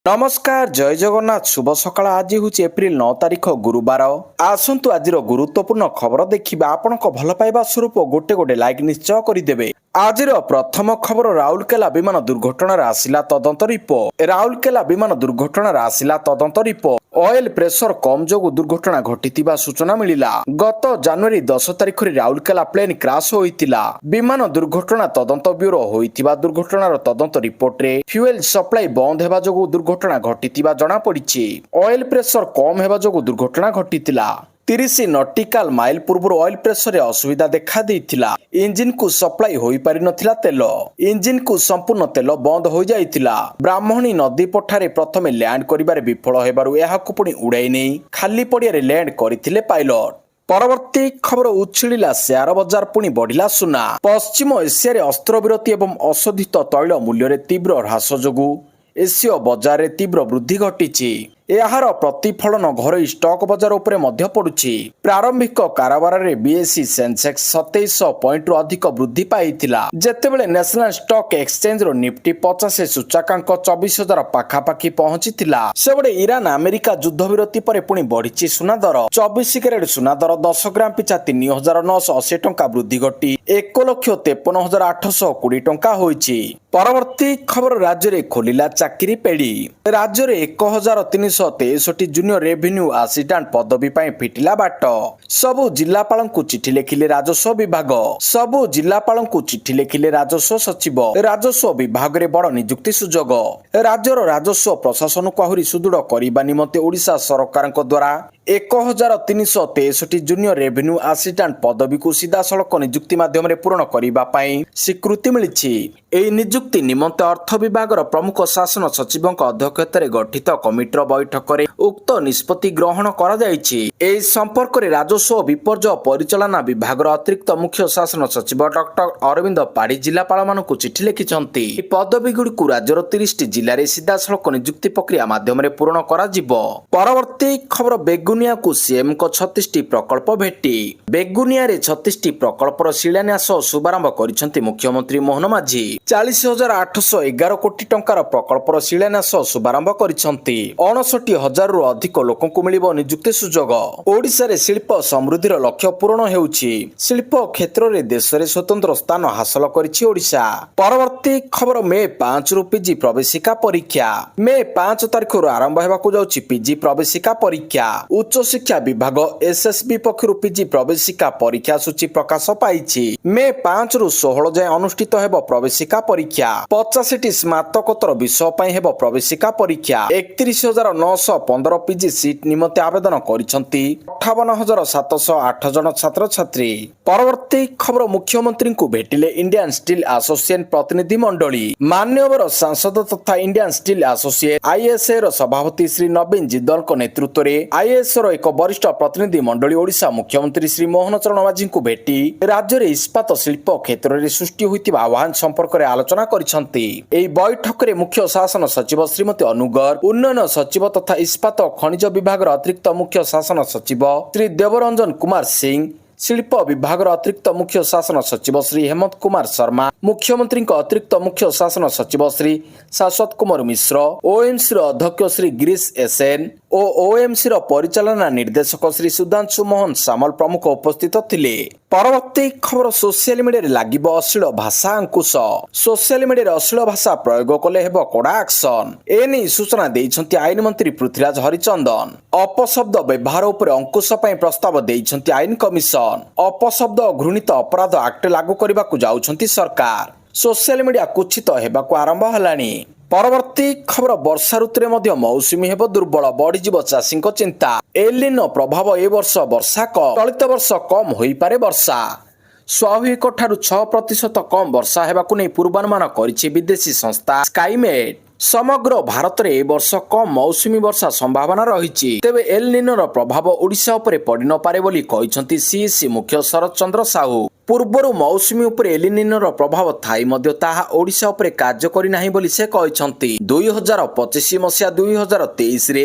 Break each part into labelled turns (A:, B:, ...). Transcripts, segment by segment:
A: नमस्कार जय जगन्नाथ शुभ सकाळ। आज हूँ एप्रिल 9 तारिख गुरुवार। आसतु आज गुरुत्वपूर्ण खबर देखा। आपण भल पाइबा स्वरूप गोटे गोटे लाइक निश्चय करदे। आज प्रथम खबर राउरकेला विमान दुर्घटनार आसिला तदंत रिपोर्ट। राउरकेला विमान दुर्घटनार आसिला तदंत रिपोर्ट। ऑयल प्रेशर कम जोगु दुर्घटना घटिथिबा सूचना मिलिला। गत जनवरी 10 तारिख राउरकेला प्लेन क्राश होइतिला। विमान दुर्घटना तदंत ब्यूरो होइतिबा दुर्घटनार तदंत रिपोर्ट रे फ्यूएल सप्लाई बंद हेबा जोगु दुर्घटना घटिथिबा जणा पड़िछि। ऑयल प्रेशर कम हेबा जोगु दुर्घटना घटिथिला। 30 नटिकाल माइल पूर्व ऑयल प्रेशर असुविधा देखा देइथिला। इंजिन को सप्लाई होई पारि नथिला तेल। इंजिन को संपूर्ण तेल बंद हो जाइथिला। ब्राह्मणी नदी पठारे प्रथमे लैंड करिबारे विफल हेबारु एहाकु पुणी उड़ाई नै खाली पड़ियारे लैंड करथिले पायलट। परवर्ती खबर उछिला शेयर बजार पुणी बढ़िला सुना। पश्चिम एशिया अस्त्रविरति एवं अशोधित तैल मूल्य रे तीव्र ह्रास जोगु एशिया बजार रे तीव्र वृद्धि घटिछि। एहार प्रतिफलन घरोई स्टॉक बजार उपरे मध्य पड़ुछि। प्रारंभिक कारोबार रे बीएसई सेंसेक्स 2700 पॉइंट रु अधिक वृद्धि पाइथिला। जेतेबेले नेशनल स्टॉक एक्सचेंज रो निफ्टी 50 सूचकांक 24000 पाखापाखी पहुंचीथिला। सेबडे ईरान अमेरिका युद्ध विरति परे पुणी बढ़िछि सुना दर। 24 कैरेट सुना दर 10 ग्राम पिछा 3980 टंका वृद्धि घटी 1,53,820 टंका होइछि। परवर्ती खबर राज्य रे खोलिला चाकरी पेड़ी। राज्य रे 1363 जूनियर रेवेन्यू असिस्टेंट पदवी पाई फिटिला बाट। सबु जिलापालंकु चिठी लेखिले राजस्व विभाग। सबु जिलापालंकु चिठी लेखिले राजस्व सचिव। राजस्व विभाग रे बड़ नियुक्ति सुजोग। राज्यर राजस्व प्रशासन को आहुरी सुदृढ़ करबा निमंते ओडिशा सरकारक द्वारा 1363 जूनियर रेवेन्यू असिस्टेंट पदवी को सीधा सड़क नियुक्ति माध्यम रे पूर्ण करबा पाई स्वीकृति मिलिछि। एही नियुक्ति निमंते अर्थ विभाग प्रमुख शासन सचिवक अध्यक्षता रे गठित कमिटर बैठक रे उक्त निष्पत्ति ग्रहण करा जायछि। एही संपर्क रे राजस्व विपर्यय परिचालना विभाग अतिरिक्त मुख्य शासन सचिव डॉक्टर अरविंद पाढ़ी जिलापाल मानकु चिठी लिखिछन्ति। पदवी गुड़िकु राज्यर 30 टी जिल्ला रे सीधा सड़क नियुक्ति प्रक्रिया माध्यम रे पूर्ण करा जिवो। परवर्ती खबर बेगुनिया को सीएम को 36 टी प्रकल्प भेटी। बेगुनिया रे 36 टी प्रकल्पर शिलान्यास शुभारंभ करिसंति मुख्यमंत्री मोहन माझी। 40,811 कोटी टंकार प्रकल्पर शिलान्यास शुभारंभ करिसंति। 59,000 रु अधिक लोकंकु मिलिबो नियुक्ति सुजोग। ओडिसा रे शिल्प समृद्धिर लक्ष्य पूर्ण हेउछि। शिल्प क्षेत्र रे देश रे स्वतंत्र स्थान हासिल करिछि ओडिसा। परवर्ती खबर मे 5 रु पीजी प्रवेशिका परीक्षा। मे 5 तारिख रु आरंभ हेबाकु जाउछि पीजी प्रवेशिका परीक्षा। उच्च शिक्षा विभाग एसएसबी पक्षरु पीजी प्रवेशिका परीक्षा सूची प्रकाश पाइछि। मे 5 रु 16 जाय अनुष्ठित हेबो प्रवेशिका परीक्षा। 85 टी स्नातकोत्तर विषय पई हेबो प्रवेशिका परीक्षा। 31,915 पीजी सीट निमंते आवेदन करिसंति 58,708 जन छात्र छात्री। परवर्ती खबर मुख्यमंत्री को भेटिले इंडियन स्टील एसोसिएशन प्रतिनिधि मंडली। मान्यवर सांसद तथा इंडियन स्टील एसोसिएशन आईएसए रो सभापति श्री नवीन जिदल को नेतृत्व रे आईएएस रो एक वरिष्ठ प्रतिनिधि मंडली ओडिशा मुख्यमंत्री श्री मोहन चरण माझी को भेटी राज्य रे इस्पात शिल्प क्षेत्र रे सृष्टि होइतिबा आह्वान संपर्क रे आलोचना करिसंति। एही बैठक रे मुख्य शासन सचिव श्रीमती अनुगर, उन्नयन सचिव तथा इस्पात खनिज विभाग अतिरिक्त मुख्य शासन सचिव श्री देवरंजन कुमार सिंह, शिल्प विभाग अतिरिक्त मुख्य शासन सचिव श्री हेमंत कुमार शर्मा, मुख्यमंत्री अतिरिक्त मुख्य शासन सचिव श्री शाश्वत कुमार मिश्र, ओएमसी अध्यक्ष श्री गिरीश एसएन और ओएमसी परिचालना निर्देशक श्री सुधांशु मोहन सामल प्रमुख उपस्थित थिले। परवर्ती खबर सोशल मीडिया रे लागिबो अश्लील भाषा अंकुश। सोशल मीडिया रे अश्लील भाषा प्रयोग कले हेबो कड़ा एक्शन। एनी सूचना देइछन्ति आईन मंत्री पृथ्वीराज हरिचंदन। अपशब्द व्यवहार उपर अंकुश पई प्रस्ताव देइछन्ति आईन कमिशन। अपशब्द घृणित अपराध एक्ट लागू करबाकू जाउछन्ति सरकार। सोशल मीडिया कुचित हेबाकू आरंभ हलानी। परवर्ती खबर वर्षा ऋतु मध्य मौसुमी हेब दुर्बल बढ़ीजिव चाषी चिंता। एलिनो प्रभाव ए वर्ष वर्षा कम। चलित वर्ष कम होई पारे वर्षा। स्वाभाविक ठारू 6% कम वर्षा हेबाकू नै पूर्वानुमान करिछि विदेशी संस्था स्काईमेट। समग्र भारत रे ए वर्ष कम मौसुमी वर्षा संभावना रहिछि। तेबे एल निनो रो प्रभाव ओडिशा उपरे पड़ि न पारे बोली कहिसंती सीईसी मुख्य शरद चंद्र साहू। ପୂର୍ବରୁ ମୌସୁମୀ ଉପରେ ଏଲିନିନୋର ପ୍ରଭାବ ଥାଇ ମଧ୍ୟ ତାହା ଓଡ଼ିଶା ଉପରେ କାର୍ଯ୍ୟ କରିନାହିଁ ବୋଲି ସେ କହିଛନ୍ତି। 2025 ମସିହା 2023ରେ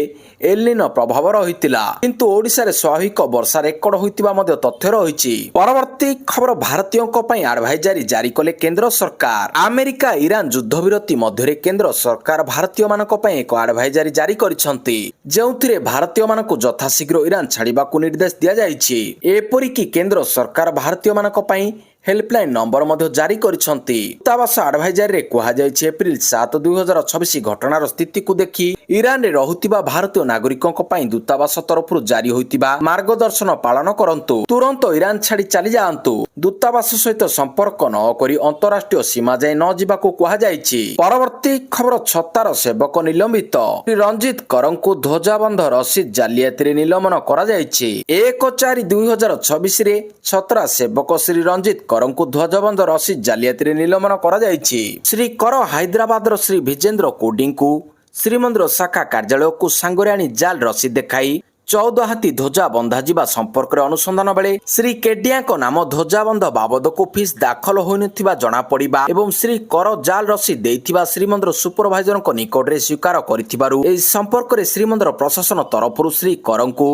A: ଏଲିନିନୋ ପ୍ରଭାବ ରହିଥିଲା, କିନ୍ତୁ ଓଡ଼ିଶାରେ ସ୍ୱାଭାବିକ ବର୍ଷା ରେକର୍ଡ ହୋଇଥିବା ମଧ୍ୟ ତଥ୍ୟ ରହିଛି। ପରବର୍ତ୍ତୀ ଖବର, ଭାରତୀୟଙ୍କ ପାଇଁ ଆଡଭାଇଜାରୀ ଜାରି କଲେ କେନ୍ଦ୍ର ସରକାର। ଆମେରିକା ଇରାନ ଯୁଦ୍ଧବିରତି ମଧ୍ୟରେ କେନ୍ଦ୍ର ସରକାର ଭାରତୀୟମାନଙ୍କ ପାଇଁ ଏକ ଆଡଭାଇଜାରୀ ଜାରି କରିଛନ୍ତି, ଯେଉଁଥିରେ ଭାରତୀୟମାନଙ୍କୁ ଯଥାଶୀଘ୍ର ଇରାନ ଛାଡ଼ିବାକୁ ନିର୍ଦ୍ଦେଶ ଦିଆଯାଇଛି। ଏପରିକି କେନ୍ଦ୍ର ସରକାର ଭାରତୀୟମାନଙ୍କ ପାଇଁ ହେଲ୍ପଲାଇନ୍ ନମ୍ବର ମଧ୍ୟ ଜାରି କରିଛନ୍ତି। ଦୂତାବାସ ଆଡଭାଇଜାରୀରେ କୁହାଯାଇଛି, ଏପ୍ରିଲ 7, 2026 ଘଟଣାର ସ୍ଥିତିକୁ ଦେଖି ଇରାନରେ ରହୁଥିବା ଭାରତୀୟ ନାଗରିକଙ୍କ ପାଇଁ ଦୂତାବାସ ତରଫରୁ ଜାରି ହୋଇଥିବା ମାର୍ଗଦର୍ଶନ ପାଳନ କରନ୍ତୁ। ତୁରନ୍ତ ଇରାନ ଛାଡ଼ି ଚାଲିଯାଆନ୍ତୁ। ଦୂତାବାସ ସହିତ ସମ୍ପର୍କ ନ କରି ଅନ୍ତରାଷ୍ଟ୍ରୀୟ ସୀମା ଯାଏ ନ ଯିବାକୁ କୁହାଯାଇଛି। ପରବର୍ତ୍ତୀ ଖବର, ଛତାର ସେବକ ନିଲମ୍ବିତ। ଶ୍ରୀ ରଞ୍ଜିତ କରଙ୍କୁ ଧ୍ୱଜାବନ୍ଧ ରସିଦ ଜାଲିଆତିରେ ନିଲମ୍ବନ କରାଯାଇଛି। 1/4/2026ରେ ଛତ୍ରା ସେବକ ଶ୍ରୀ ରଞ୍ଜିତ କରଙ୍କୁ ଧ୍ୱଜବନ୍ଧ ରସିଦ ଜାଲିଆତିରେ ନିଲମ୍ବନ କରାଯାଇଛି। ଶ୍ରୀ କର ହାଇଦ୍ରାବାଦର ଶ୍ରୀ ବିଜେନ୍ଦ୍ର କୋଡିଙ୍କୁ ଶ୍ରୀମନ୍ଦିର ଶାଖା କାର୍ଯ୍ୟାଳୟକୁ ସାଙ୍ଗରେ ଆଣି ଜାଲ ରସିଦ ଦେଖାଇ 14 ହାତୀ ଧ୍ୱଜା ବନ୍ଧାଯିବା ସମ୍ପର୍କରେ ଅନୁସନ୍ଧାନ ବେଳେ ଶ୍ରୀ କେଡିଆଙ୍କ ନାମ ଧ୍ୱଜାବନ୍ଧ ବାବଦକୁ ଫିସ୍ ଦାଖଲ ହୋଇନଥିବା ଜଣାପଡ଼ିବା ଏବଂ ଶ୍ରୀ କର ଜାଲ ରସିଦ ଦେଇଥିବା ଶ୍ରୀମନ୍ଦିର ସୁପରଭାଇଜରଙ୍କ ନିକଟରେ ସ୍ୱୀକାର କରିଥିବାରୁ ଏହି ସମ୍ପର୍କରେ ଶ୍ରୀମନ୍ଦିର ପ୍ରଶାସନ ତରଫରୁ ଶ୍ରୀ କରଙ୍କୁ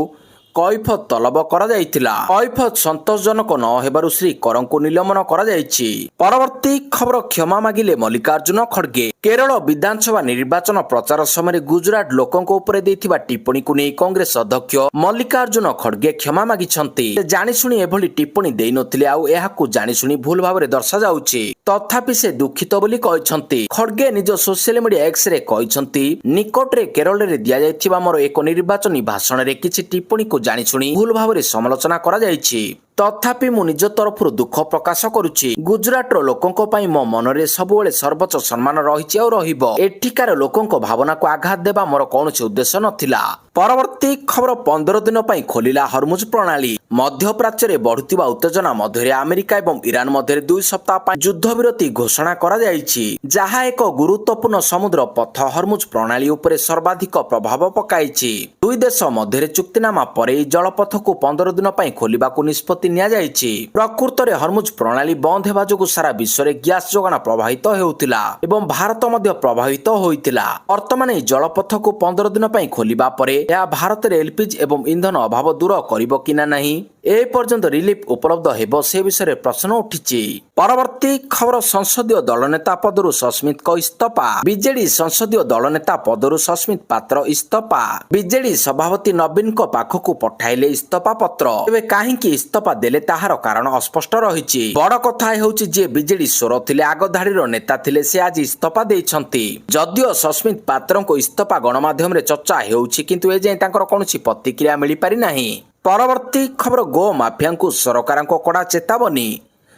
A: କୈଫତ ତଲବ କରାଯାଇଥିଲା। କୈଫତ ସନ୍ତୋଷଜନକ ନ ହେବାରୁ ଶ୍ରୀ କରଙ୍କୁ ନିଲମ୍ବନ କରାଯାଇଛି। ପରବର୍ତ୍ତୀ ଖବର, କ୍ଷମା ମାଗିଲେ ମଲ୍ଲିକାର୍ଜୁନ ଖଡଗେ। କେରଳ ବିଧାନସଭା ନିର୍ବାଚନ ପ୍ରଚାର ସମୟରେ ଗୁଜରାଟ ଲୋକଙ୍କ ଉପରେ ଦେଇଥିବା ଟିପ୍ପଣୀକୁ ନେଇ କଂଗ୍ରେସ ଅଧ୍ୟକ୍ଷ ମଲ୍ଲିକାର୍ଜୁନ ଖଡଗେ କ୍ଷମା ମାଗିଛନ୍ତି। ସେ ଜାଣିଶୁଣି ଏଭଳି ଟିପ୍ପଣୀ ଦେଇନଥିଲେ, ଆଉ ଏହାକୁ ଜାଣିଶୁଣି ଭୁଲ ଭାବରେ ଦର୍ଶାଯାଉଛି। ତଥାପି ସେ ଦୁଃଖିତ ବୋଲି କହିଛନ୍ତି। ଖଡଗେ ନିଜ ସୋସିଆଲ ମିଡିଆ ଏକ୍ସରେ କହିଛନ୍ତି, ନିକଟରେ କେରଳରେ ଦିଆଯାଇଥିବା ମୋର ଏକ ନିର୍ବାଚନୀ ଭାଷଣରେ କିଛି ଟିପ୍ପଣୀକୁ ଜାଣିଶୁଣି ଭୁଲ ଭାବରେ ସମାଲୋଚନା କରାଯାଇଛି। ତଥାପି ମୁଁ ନିଜ ତରଫରୁ ଦୁଃଖ ପ୍ରକାଶ କରୁଛି। ଗୁଜରାଟର ଲୋକଙ୍କ ପାଇଁ ମୋ ମନରେ ସବୁବେଳେ ସର୍ବୋଚ୍ଚ ସମ୍ମାନ ରହିଛି ଆଉ ରହିବ। ଏଠିକାର ଲୋକଙ୍କ ଭାବନାକୁ ଆଘାତ ଦେବା ମୋର କୌଣସି ଉଦ୍ଦେଶ୍ୟ ନଥିଲା। ପରବର୍ତ୍ତୀ ଖବର, 15 ଦିନ ପାଇଁ ଖୋଲିଲା ହରମୁଜ ପ୍ରଣାଳୀ। ମଧ୍ୟପ୍ରାଚ୍ୟରେ ବଢୁଥିବା ଉତ୍ତେଜନା ମଧ୍ୟରେ ଆମେରିକା ଏବଂ ଇରାନ ମଧ୍ୟରେ 2 ସପ୍ତାହ ପାଇଁ ଯୁଦ୍ଧବିରତି ଘୋଷଣା କରାଯାଇଛି, ଯାହା ଏକ ଗୁରୁତ୍ୱପୂର୍ଣ୍ଣ ସମୁଦ୍ର ପଥ ହରମୁଜ ପ୍ରଣାଳୀ ଉପରେ ସର୍ବାଧିକ ପ୍ରଭାବ ପକାଇଛି। ଦୁଇ ଦେଶ ମଧ୍ୟରେ ଚୁକ୍ତିନାମା ପରେ ଏହି ଜଳପଥକୁ 15 ଦିନ ପାଇଁ ଖୋଲିବାକୁ ନିଷ୍ପତ୍ତି ନିଆଯାଇଛି। ପ୍ରକୃତରେ ହରମୁଜ ପ୍ରଣାଳୀ ବନ୍ଦ ହେବା ଯୋଗୁଁ ସାରା ବିଶ୍ୱରେ ଗ୍ୟାସ୍ ଯୋଗାଣ ପ୍ରଭାବିତ ହେଉଥିଲା ଏବଂ ଭାରତ ମଧ୍ୟ ପ୍ରଭାବିତ ହୋଇଥିଲା। ବର୍ତ୍ତମାନ ଏହି ଜଳପଥକୁ 15 ଦିନ ପାଇଁ ଖୋଲିବା ପରେ ଏହା ଭାରତରେ ଏଲପିଜି ଏବଂ ଇନ୍ଧନ ଅଭାବ ଦୂର କରିବ କି ନା ନାହିଁ, ଏ ପର୍ଯ୍ୟନ୍ତ ରିଲିଫ ଉପଲବ୍ଧ ହେବ, ସେ ବିଷୟରେ ପ୍ରଶ୍ନ ଉଠିଛି। ପରବର୍ତ୍ତୀ ଖବର, ସଂସଦୀୟ ଦଳ ନେତା ପଦରୁ ସସ୍ମିତଙ୍କ ଇସ୍ତଫା। ବିଜେଡି ସଂସଦୀୟ ଦଳ ନେତା ପଦରୁ ସସ୍ମିତ ପାତ୍ର ଇସ୍ତଫା। ବିଜେଡି ସଭାପତି ନବୀନଙ୍କ ପାଖକୁ ପଠାଇଲେ ଇସ୍ତଫା ପତ୍ର। ତେବେ କାହିଁକି ଇସ୍ତଫା ଦେଲେ ତାହାର କାରଣ ଅସ୍ପଷ୍ଟ ରହିଛି। ବଡ କଥା ହେଉଛି, ଯିଏ ବିଜେଡି ସ୍ୱର ଥିଲେ, ଆଗ ଧାଡିର ନେତା ଥିଲେ, ସେ ଆଜି ଇସ୍ତଫା ଦେଇଛନ୍ତି। ଯଦିଓ ସସ୍ମିତ ପାତ୍ରଙ୍କ ଇସ୍ତଫା ଗଣମାଧ୍ୟମରେ ଚର୍ଚ୍ଚା ହେଉଛି, କିନ୍ତୁ ଏଯାଏଁ ତାଙ୍କର କୌଣସି ପ୍ରତିକ୍ରିୟା ମିଳିପାରି ନାହିଁ। ପରବର୍ତ୍ତୀ ଖବର, ଗୋ ମାଫିଆଙ୍କୁ ସରକାରଙ୍କ କଡ଼ା ଚେତାବନୀ।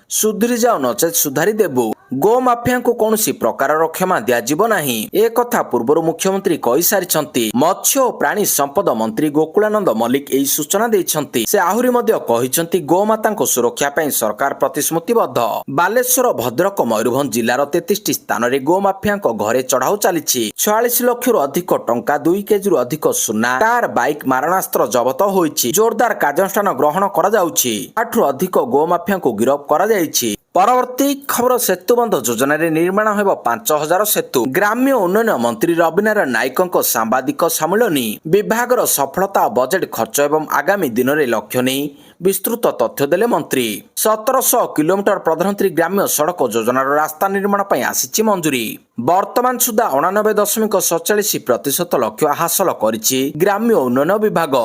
A: ସୁଧୁରି ଯାଉ ନଚେତ ସୁଧାରି ଦେବୁ। ଗୋ ମାଫିଆଙ୍କୁ କୌଣସି ପ୍ରକାରର କ୍ଷମା ଦିଆଯିବ ନାହିଁ, ଏ କଥା ପୂର୍ବରୁ ମୁଖ୍ୟମନ୍ତ୍ରୀ କହିସାରିଛନ୍ତି। ମତ୍ସ୍ୟ ଓ ପ୍ରାଣୀ ସମ୍ପଦ ମନ୍ତ୍ରୀ ଗୋକୁଳାନନ୍ଦ ମଲ୍ଲିକ ଏହି ସୂଚନା ଦେଇଛନ୍ତି। ସେ ଆହୁରି ମଧ୍ୟ କହିଛନ୍ତି, ଗୋମାତାଙ୍କ ସୁରକ୍ଷା ପାଇଁ ସରକାର ପ୍ରତିଶ୍ରୁତିବଦ୍ଧ। ବାଲେଶ୍ୱର, ଭଦ୍ରକ, ମୟୂରଭଞ୍ଜ ଜିଲ୍ଲାର 33ଟି ସ୍ଥାନରେ ଗୋ ମାଫିଆଙ୍କ ଘରେ ଚଢାଉ ଚାଲିଛି। 46 ଲକ୍ଷରୁ ଅଧିକ ଟଙ୍କା, 2 କେଜିରୁ ଅଧିକ ସୁନା, କାର, ବାଇକ୍, ମାରଣାସ୍ତ୍ର ଜବତ ହୋଇଛି। ଜୋରଦାର କାର୍ଯ୍ୟାନୁଷ୍ଠାନ ଗ୍ରହଣ କରାଯାଉଛି। 8ରୁ ଅଧିକ ଗୋ ମାଫିଆଙ୍କୁ ଗିରଫ କରାଯାଇଛି। ପରବର୍ତ୍ତୀ ଖବର, ସେତୁବନ୍ଧ ଯୋଜନାରେ ନିର୍ମାଣ ହେବ 5000 ସେତୁ। ଗ୍ରାମ୍ୟ ଉନ୍ନୟନ ମନ୍ତ୍ରୀ ରବିନାରାୟଣ ନାଇକଙ୍କ ସାମ୍ବାଦିକ ସମ୍ମିଳନୀ। ବିଭାଗର ସଫଳତା, ବଜେଟ୍ ଖର୍ଚ୍ଚ ଏବଂ ଆଗାମୀ ଦିନରେ ଲକ୍ଷ୍ୟ ନେଇ ବିସ୍ତୃତ ତଥ୍ୟ ଦେଲେ ମନ୍ତ୍ରୀ। 1700 କିଲୋମିଟର ପ୍ରଧାନମନ୍ତ୍ରୀ ଗ୍ରାମ୍ୟ ସଡ଼କ ଯୋଜନାର ରାସ୍ତା ନିର୍ମାଣ ପାଇଁ ଆସିଛି ମଞ୍ଜୁରୀ। ବର୍ତ୍ତମାନ ସୁଦ୍ଧା 89.47% ଲକ୍ଷ୍ୟ ହାସଲ କରିଛି ଗ୍ରାମ୍ୟ ଉନ୍ନୟନ ବିଭାଗ।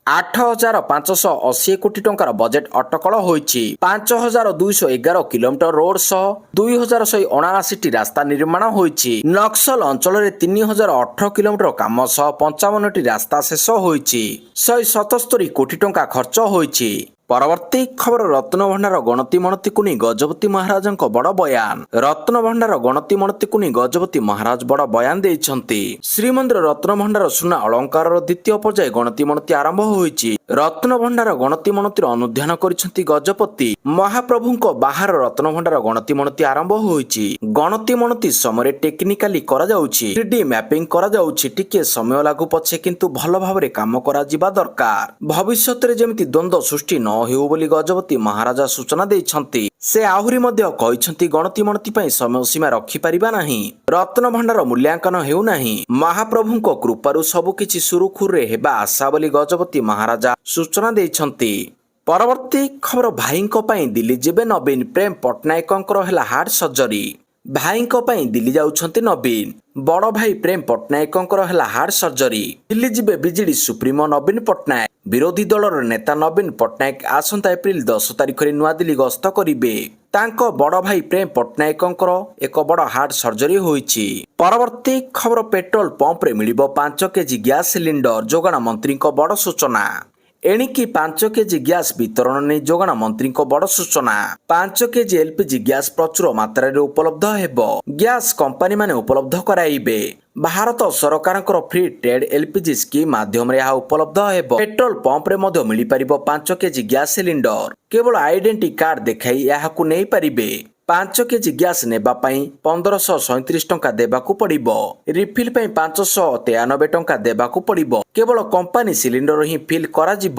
A: 8580 କୋଟି ଟଙ୍କାର ବଜେଟ୍ ଅଟକଳ ହୋଇଛି। 5211 କିଲୋମିଟର ରୋଡ ସହ 2179ଟି ରାସ୍ତା ନିର୍ମାଣ ହୋଇଛି। ନକ୍ସଲ ଅଞ୍ଚଳରେ 3018 କିଲୋମିଟର କାମ ସହ 55ଟି ରାସ୍ତା ଶେଷ ହୋଇଛି। 177 କୋଟି ଟଙ୍କା ଖର୍ଚ୍ଚ ହୋଇଛି। ପରବର୍ତ୍ତୀ ଖବର, ରତ୍ନଭଣ୍ଡାର ଗଣତି ମଣତିକୁ ନେଇ ଗଜପତି ମହାରାଜଙ୍କ ବଡ଼ ବୟାନ। ରତ୍ନଭଣ୍ଡାର ଗଣତି ମଣତିକୁ ନେଇ ଗଜପତି ମହାରାଜ ବଡ଼ ବୟାନ ଦେଇଛନ୍ତି। ଶ୍ରୀମନ୍ଦିର ରତ୍ନଭଣ୍ଡାର ସୁନା ଅଳଙ୍କାରର ଦ୍ୱିତୀୟ ପର୍ଯ୍ୟାୟ ଗଣତି ମଣତି ଆରମ୍ଭ ହୋଇଛି। ରତ୍ନଭଣ୍ଡାର ଗଣତି ମଣତିର ଅନୁଧ୍ୟାନ କରିଛନ୍ତି ଗଜପତି। ମହାପ୍ରଭୁଙ୍କ ବାହାର ରତ୍ନଭଣ୍ଡାର ଗଣତି ମଣତି ଆରମ୍ଭ ହୋଇଛି। ଗଣତି ମଣତି ସମୟରେ ଟେକ୍ନିକାଲି କରାଯାଉଛି, 3D ମ୍ୟାପିଂ କରାଯାଉଛି। ଟିକେ ସମୟ ଲାଗୁ ପଛେ କିନ୍ତୁ ଭଲ ଭାବରେ କାମ କରାଯିବା ଦରକାର। ଭବିଷ୍ୟତରେ ଯେମିତି ଦ୍ୱନ୍ଦ୍ୱ ସୃଷ୍ଟି ନ ହେଉ ବୋଲି ଗଜପତି ମହାରାଜା ସୂଚନା ଦେଇଛନ୍ତି। ସେ ଆହୁରି ମଧ୍ୟ କହିଛନ୍ତି ଗଣତି ମଣତି ପାଇଁ ସମୟସୀମା ରଖିପାରିବା ନାହିଁ। ରତ୍ନଭଣ୍ଡାର ମୂଲ୍ୟାଙ୍କନ ହେଉନାହିଁ। ମହାପ୍ରଭୁଙ୍କ କୃପାରୁ ସବୁକିଛି ସୁରୁଖୁରୁରେ ହେବା ଆଶା ବୋଲି ଗଜପତି ମହାରାଜା ସୂଚନା ଦେଇଛନ୍ତି। ପରବର୍ତ୍ତୀ ଖବର, ଭାଇଙ୍କ ପାଇଁ ଦିଲ୍ଲୀ ଯିବେ ନବୀନ। ପ୍ରେମ ପଟ୍ଟନାୟକଙ୍କର ହେଲା ହାର୍ଟ ସର୍ଜରୀ। ଭାଇଙ୍କ ପାଇଁ ଦିଲ୍ଲୀ ଯାଉଛନ୍ତି ନବୀନ। ବଡ଼ ଭାଇ ପ୍ରେମ ପଟ୍ଟନାୟକଙ୍କର ହେଲା ହାର୍ଟ ସର୍ଜରୀ। ଦିଲ୍ଲୀ ଯିବେ ବିଜେଡି ସୁପ୍ରିମୋ ନବୀନ ପଟ୍ଟନାୟକ। ବିରୋଧୀ ଦଳର ନେତା ନବୀନ ପଟ୍ଟନାୟକ ଆସନ୍ତା ଏପ୍ରିଲ 10 ତାରିଖରେ ନୂଆଦିଲ୍ଲୀ ଗସ୍ତ କରିବେ। ତାଙ୍କ ବଡ଼ ଭାଇ ପ୍ରେମ ପଟ୍ଟନାୟକଙ୍କର ଏକ ବଡ଼ ହାର୍ଟ ସର୍ଜରୀ ହୋଇଛି। ପରବର୍ତ୍ତୀ ଖବର, ପେଟ୍ରୋଲ ପମ୍ପରେ ମିଳିବ 5 କେଜି ଗ୍ୟାସ ସିଲିଣ୍ଡର। ଯୋଗାଣ ମନ୍ତ୍ରୀଙ୍କ ବଡ଼ ସୂଚନା। ଏଣିକି 5 କେଜି ଗ୍ୟାସ ବିତରଣ ନେଇ ଯୋଗାଣ ମନ୍ତ୍ରୀଙ୍କ ବଡ଼ ସୂଚନା। 5 କେଜି ଏଲପିଜି ଗ୍ୟାସ ପ୍ରଚୁର ମାତ୍ରାରେ ଉପଲବ୍ଧ ହେବ। ଗ୍ୟାସ କମ୍ପାନୀମାନେ ଉପଲବ୍ଧ କରାଇବେ। ଭାରତ ସରକାରଙ୍କର ଫ୍ରି ଟ୍ରେଡ୍ ଏଲପିଜି ସ୍କିମ୍ ମାଧ୍ୟମରେ ଏହା ଉପଲବ୍ଧ ହେବ। ପେଟ୍ରୋଲ ପମ୍ପରେ ମଧ୍ୟ ମିଳିପାରିବ 5 କେଜି ଗ୍ୟାସ ସିଲିଣ୍ଡର। କେବଳ ଆଇଡେଣ୍ଟି କାର୍ଡ ଦେଖାଇ ଏହାକୁ ନେଇପାରିବେ। 5 କେଜି ଗ୍ୟାସ୍ ନେବା ପାଇଁ 1537 ଟଙ୍କା ଦେବାକୁ ପଡ଼ିବ। ରିଫିଲ୍ ପାଇଁ 593 ଟଙ୍କା ଦେବାକୁ ପଡ଼ିବ। କେବଳ କମ୍ପାନୀ ସିଲିଣ୍ଡର ହିଁ ଫିଲ୍ କରାଯିବ।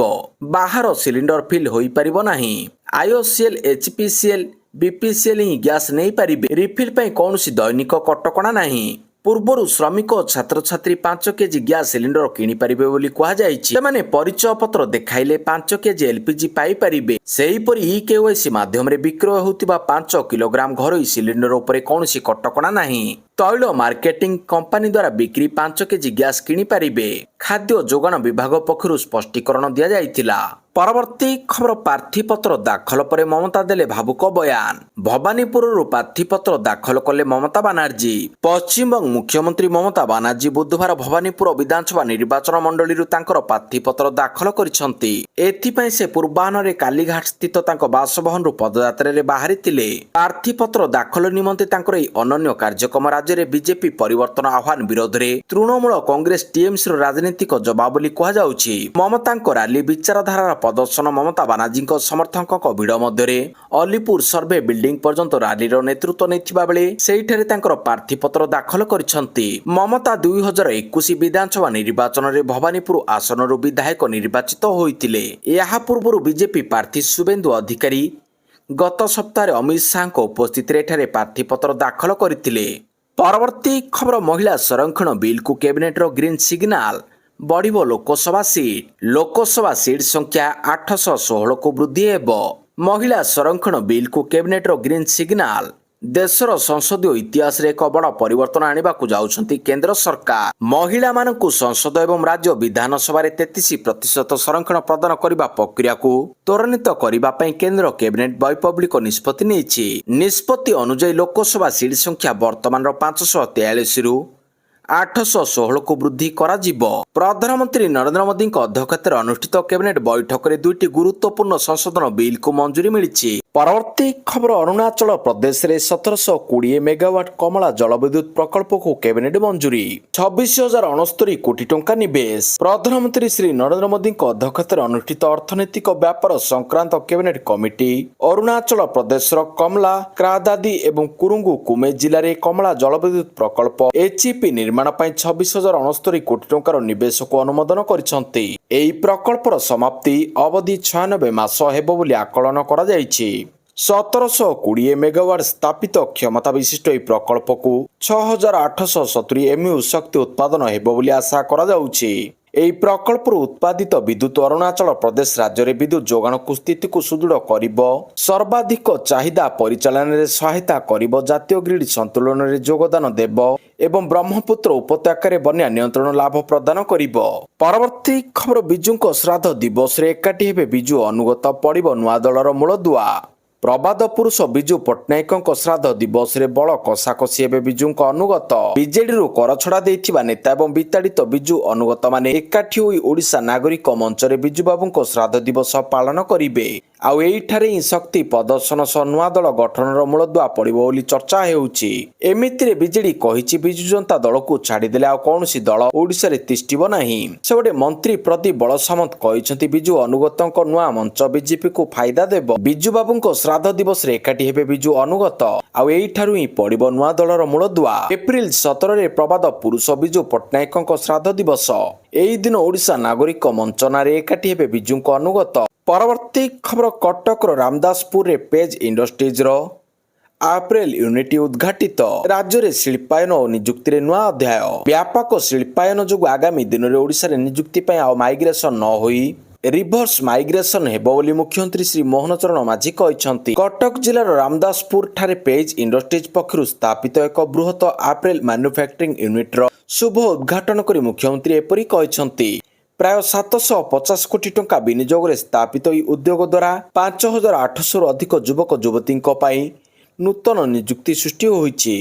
A: ବାହାର ସିଲିଣ୍ଡର ଫିଲ୍ ହୋଇପାରିବ ନାହିଁ। IOCL, HPCL, BPCL ହିଁ ଗ୍ୟାସ୍ ନେଇପାରିବେ। ରିଫିଲ୍ ପାଇଁ କୌଣସି ଦୈନିକ କଟକଣା ନାହିଁ। ପୂର୍ବରୁ ଶ୍ରମିକ ଓ ଛାତ୍ରଛାତ୍ରୀ 5 କେଜି ଗ୍ୟାସ୍ ସିଲିଣ୍ଡର କିଣିପାରିବେ ବୋଲି କୁହାଯାଇଛି। ସେମାନେ ପରିଚୟ ପତ୍ର ଦେଖାଇଲେ 5 କେଜି ଏଲପିଜି ପାଇପାରିବେ। ସେହିପରି EKYC ମାଧ୍ୟମରେ ବିକ୍ରୟ ହେଉଥିବା 5 କିଲୋଗ୍ରାମ ଘରୋଇ ସିଲିଣ୍ଡର ଉପରେ କୌଣସି କଟକଣା ନାହିଁ। ତୈଳ ମାର୍କେଟିଂ କମ୍ପାନୀ ଦ୍ୱାରା ବିକ୍ରି 5 କେଜି ଗ୍ୟାସ୍ କିଣିପାରିବେ। ଖାଦ୍ୟ ଯୋଗାଣ ବିଭାଗ ପକ୍ଷରୁ ସ୍ପଷ୍ଟୀକରଣ ଦିଆଯାଇଥିଲା। ପରବର୍ତ୍ତୀ ଖବର, ପ୍ରାର୍ଥୀପତ୍ର ଦାଖଲ ପରେ ମମତା ଦେଲେ ଭାବୁକ ବୟାନ। ଭବାନୀପୁରରୁ ପ୍ରାର୍ଥୀପତ୍ର ଦାଖଲ କଲେ ମମତା ବାନାର୍ଜୀ। ପଶ୍ଚିମବଙ୍ଗ ମୁଖ୍ୟମନ୍ତ୍ରୀ ମମତା ବାନାର୍ଜୀ ବୁଧବାର ଭବାନୀପୁର ବିଧାନସଭା ନିର୍ବାଚନ ମଣ୍ଡଳୀରୁ ତାଙ୍କର ପ୍ରାର୍ଥୀପତ୍ର ଦାଖଲ କରିଛନ୍ତି। ଏଥିପାଇଁ ସେ ପୂର୍ବାହ୍ନରେ କାଲିଘାଟ ସ୍ଥିତ ତାଙ୍କ ବାସଭବନରୁ ପଦଯାତ୍ରାରେ ବାହାରିଥିଲେ। ପ୍ରାର୍ଥୀପତ୍ର ଦାଖଲ ନିମନ୍ତେ ତାଙ୍କର ଏହି ଅନନ୍ୟ କାର୍ଯ୍ୟକ୍ରମ ରାଜ୍ୟରେ ବିଜେପି ପରିବର୍ତ୍ତନ ଆହ୍ୱାନ ବିରୋଧରେ ତୃଣମୂଳ କଂଗ୍ରେସ TMCର ରାଜନୈତିକ ଜବାବ ବୋଲି କୁହାଯାଉଛି। ମମତାଙ୍କ ରାଲି ବିଚାରଧାରାର ପ୍ରଦର୍ଶନ ମମତା ବାନାର୍ଜୀଙ୍କ ସମର୍ଥକଙ୍କ ଭିଡ଼ ମଧ୍ୟରେ ଅଲିପୁର ସର୍ଭେ ବିଲ୍ଡିଂ ପର୍ଯ୍ୟନ୍ତ ରାଲିର ନେତୃତ୍ୱ ନେଇଥିବା ବେଳେ ସେହିଠାରେ ତାଙ୍କର ପ୍ରାର୍ଥୀପତ୍ର ଦାଖଲ କରିଛନ୍ତି। ମମତା 2021 ବିଧାନସଭା ନିର୍ବାଚନରେ ଭବାନୀପୁର ଆସନରୁ ବିଧାୟକ ନିର୍ବାଚିତ ହୋଇଥିଲେ। ଏହା ପୂର୍ବରୁ ବିଜେପି ପ୍ରାର୍ଥୀ ଶୁଭେନ୍ଦୁ ଅଧିକାରୀ ଗତ ସପ୍ତାହରେ ଅମିତ ଶାହଙ୍କ ଉପସ୍ଥିତିରେ ଏଠାରେ ପ୍ରାର୍ଥୀପତ୍ର ଦାଖଲ କରିଥିଲେ। ପରବର୍ତ୍ତୀ ଖବର, ମହିଳା ସଂରକ୍ଷଣ ବିଲ୍କୁ କ୍ୟାବିନେଟର ଗ୍ରୀନ୍ ସିଗ୍ନାଲ। ବଢ଼ିବ ଲୋକସଭା ସିଟ୍। ଲୋକସଭା ସିଟ୍ ସଂଖ୍ୟା 816କୁ ବୃଦ୍ଧି ହେବ। ମହିଳା ସଂରକ୍ଷଣ ବିଲ୍କୁ କ୍ୟାବିନେଟର ଗ୍ରୀନ୍ ସିଗ୍ନାଲ। ଦେଶର ସଂସଦୀୟ ଇତିହାସରେ ଏକ ବଡ଼ ପରିବର୍ତ୍ତନ ଆଣିବାକୁ ଯାଉଛନ୍ତି କେନ୍ଦ୍ର ସରକାର। ମହିଳାମାନଙ୍କୁ ସଂସଦ ଏବଂ ରାଜ୍ୟ ବିଧାନସଭାରେ 33% ସଂରକ୍ଷଣ ପ୍ରଦାନ କରିବା ପ୍ରକ୍ରିୟାକୁ ତ୍ୱରାନ୍ୱିତ କରିବା ପାଇଁ କେନ୍ଦ୍ର କ୍ୟାବିନେଟ ବୈପ୍ଳବିକ ନିଷ୍ପତ୍ତି ନେଇଛି। ନିଷ୍ପତ୍ତି ଅନୁଯାୟୀ ଲୋକସଭା ସିଟ୍ ସଂଖ୍ୟା ବର୍ତ୍ତମାନର 543ରୁ 816କୁ ବୃଦ୍ଧି କରାଯିବ। ପ୍ରଧାନମନ୍ତ୍ରୀ ନରେନ୍ଦ୍ର ମୋଦିଙ୍କ ଅଧ୍ୟକ୍ଷତାରେ ଅନୁଷ୍ଠିତ କ୍ୟାବିନେଟ ବୈଠକରେ 2ଟି ଗୁରୁତ୍ୱପୂର୍ଣ୍ଣ ସଂଶୋଧନ ବିଲ୍କୁ ମଞ୍ଜୁରୀ ମିଳିଛି। ପରବର୍ତ୍ତୀ ଖବର, ଅରୁଣାଚଳ ପ୍ରଦେଶରେ 1720 ମେଗାୱାଟ କମଳା ଜଳବିଦ୍ୟୁତ ପ୍ରକଳ୍ପକୁ କ୍ୟାବିନେଟ ମଞ୍ଜୁରୀ। 26,069 କୋଟି ଟଙ୍କା ନିବେଶ। ପ୍ରଧାନମନ୍ତ୍ରୀ ଶ୍ରୀ ନରେନ୍ଦ୍ର ମୋଦିଙ୍କ ଅଧ୍ୟକ୍ଷତାରେ ଅନୁଷ୍ଠିତ ଅର୍ଥନୈତିକ ବ୍ୟାପାର ସଂକ୍ରାନ୍ତ କ୍ୟାବିନେଟ କମିଟି ଅରୁଣାଚଳ ପ୍ରଦେଶର କମଲା, କ୍ରାଦାଦି ଏବଂ କୁରୁଙ୍ଗୁ କୁମେ ଜିଲ୍ଲାରେ କମଳା ଜଳବିଦ୍ୟୁତ ପ୍ରକଳ୍ପ HEP ନିର୍ମାଣ ପାଇଁ 26,069 କୋଟି ଟଙ୍କାର ନିବେଶକୁ ଅନୁମୋଦନ କରିଛନ୍ତି। ଏହି ପ୍ରକଳ୍ପର ସମାପ୍ତି ଅବଧି 96 ମାସ ହେବ ବୋଲି ଆକଳନ କରାଯାଇଛି। 1720 ମେଗାୱାଟ ସ୍ଥାପିତ କ୍ଷମତା ବିଶିଷ୍ଟ ଏହି ପ୍ରକଳ୍ପକୁ 6,870 MU ଶକ୍ତି ଉତ୍ପାଦନ ହେବ ବୋଲି ଆଶା କରାଯାଉଛି। ଏହି ପ୍ରକଳ୍ପରୁ ଉତ୍ପାଦିତ ବିଦ୍ୟୁତ ଅରୁଣାଚଳ ପ୍ରଦେଶ ରାଜ୍ୟରେ ବିଦ୍ୟୁତ ଯୋଗାଣକୁ ସ୍ଥିତିକୁ ସୁଦୃଢ଼ କରିବ, ସର୍ବାଧିକ ଚାହିଦା ପରିଚାଳନାରେ ସହାୟତା କରିବ, ଜାତୀୟ ଗ୍ରିଡ୍ ସନ୍ତୁଳନରେ ଯୋଗଦାନ ଦେବ ଏବଂ ବ୍ରହ୍ମପୁତ୍ର ଉପତ୍ୟକାରେ ବନ୍ୟା ନିୟନ୍ତ୍ରଣ ଲାଭ ପ୍ରଦାନ କରିବ। ପରବର୍ତ୍ତୀ ଖବର, ବିଜୁଙ୍କ ଶ୍ରାଦ୍ଧ ଦିବସରେ ଏକାଠି ହେବେ ବିଜୁ ଅନୁଗତ, ପଡ଼ିବ ନୂଆ ଦଳର ମୂଳଦୁଆ। ପ୍ରବାଦ ପୁରୁଷ ବିଜୁ ପଟ୍ଟନାୟକଙ୍କ ଶ୍ରାଦ୍ଧ ଦିବସରେ ବଳ କଷାକଷି ହେବେ ବିଜୁଙ୍କ ଅନୁଗତ। ବିଜେଡିରୁ କରଛଡ଼ା ଦେଇଥିବା ନେତା ଏବଂ ବିତାଡ଼ିତ ବିଜୁ ଅନୁଗତମାନେ ଏକାଠି ହୋଇ ଓଡ଼ିଶା ନାଗରିକ ମଞ୍ଚରେ ବିଜୁବାବୁଙ୍କ ଶ୍ରାଦ୍ଧ ଦିବସ ପାଳନ କରିବେ। ଆଉ ଏଇଠାରେ ହିଁ ଶକ୍ତି ପ୍ରଦର୍ଶନ ସହ ନୂଆ ଦଳ ଗଠନର ମୂଳଦୁଆ ପଡ଼ିବ ବୋଲି ଚର୍ଚ୍ଚା ହେଉଛି। ଏମିତିରେ ବିଜେଡି କହିଛି ବିଜୁ ଜନତା ଦଳକୁ ଛାଡ଼ିଦେଲେ ଆଉ କୌଣସି ଦଳ ଓଡ଼ିଶାରେ ତିଷ୍ଠିବ ନାହିଁ। ସେପଟେ ମନ୍ତ୍ରୀ ପ୍ରଦୀପ ବଳସାମନ୍ତ କହିଛନ୍ତି ବିଜୁ ଅନୁଗତଙ୍କ ନୂଆ ମଞ୍ଚ ବିଜେପିକୁ ଫାଇଦା ଦେବ। ବିଜୁ ବାବୁଙ୍କ ଶ୍ରାଦ୍ଧ ଦିବସରେ ଏକାଠି ହେବେ ବିଜୁ ଅନୁଗତ ଆଉ ଏଇଠାରୁ ହିଁ ପଡ଼ିବ ନୂଆ ଦଳର ମୂଳଦୁଆ। ଏପ୍ରିଲ 17ରେ ପ୍ରବାଦ ପୁରୁଷ ବିଜୁ ପଟ୍ଟନାୟକଙ୍କ ଶ୍ରାଦ୍ଧ ଦିବସ। ଏହି ଦିନ ଓଡ଼ିଶା ନାଗରିକ ମଞ୍ଚ ନାଁରେ ଏକାଠି ହେବେ ବିଜୁଙ୍କ ଅନୁଗତ। ପରବର୍ତ୍ତୀ ଖବର କଟକର ରାମଦାସପୁରରେ ପେଜ୍ ଇଣ୍ଡଷ୍ଟ୍ରିଜର ଆପ୍ରେଲ ୟୁନିଟ୍ ଉଦ୍ଘାଟିତ। ରାଜ୍ୟରେ ଶିଳ୍ପାୟନ ଓ ନିଯୁକ୍ତିରେ ନୂଆ ଅଧ୍ୟାୟ। ବ୍ୟାପକ ଶିଳ୍ପାୟନ ଯୋଗୁଁ ଆଗାମୀ ଦିନରେ ଓଡ଼ିଶାରେ ନିଯୁକ୍ତି ପାଇଁ ଆଉ ମାଇଗ୍ରେସନ ନ ହୋଇ ରିଭର୍ସ ମାଇଗ୍ରେସନ ହେବ ବୋଲି ମୁଖ୍ୟମନ୍ତ୍ରୀ ଶ୍ରୀ ମୋହନ ଚରଣ ମାଝୀ କହିଛନ୍ତି। କଟକ ଜିଲ୍ଲାର ରାମଦାସପୁର ଠାରେ ପେଜ୍ ଇଣ୍ଡଷ୍ଟ୍ରିଜ ପକ୍ଷରୁ ସ୍ଥାପିତ ଏକ ବୃହତ ଆପ୍ରେଲ ମାନୁଫ୍ୟାକ୍ଚରିଂ ୟୁନିଟ୍ର ଶୁଭ ଉଦ୍ଘାଟନ କରି ମୁଖ୍ୟମନ୍ତ୍ରୀ ଏପରି କହିଛନ୍ତି। ପ୍ରାୟ 750 କୋଟି ଟଙ୍କା ବିନିଯୋଗରେ ସ୍ଥାପିତ ଏହି ଉଦ୍ୟୋଗ ଦ୍ୱାରା 5800ରୁ ଅଧିକ ଯୁବକ ଯୁବତୀଙ୍କ ପାଇଁ ନୂତନ ନିଯୁକ୍ତି ସୃଷ୍ଟି ହୋଇଛି।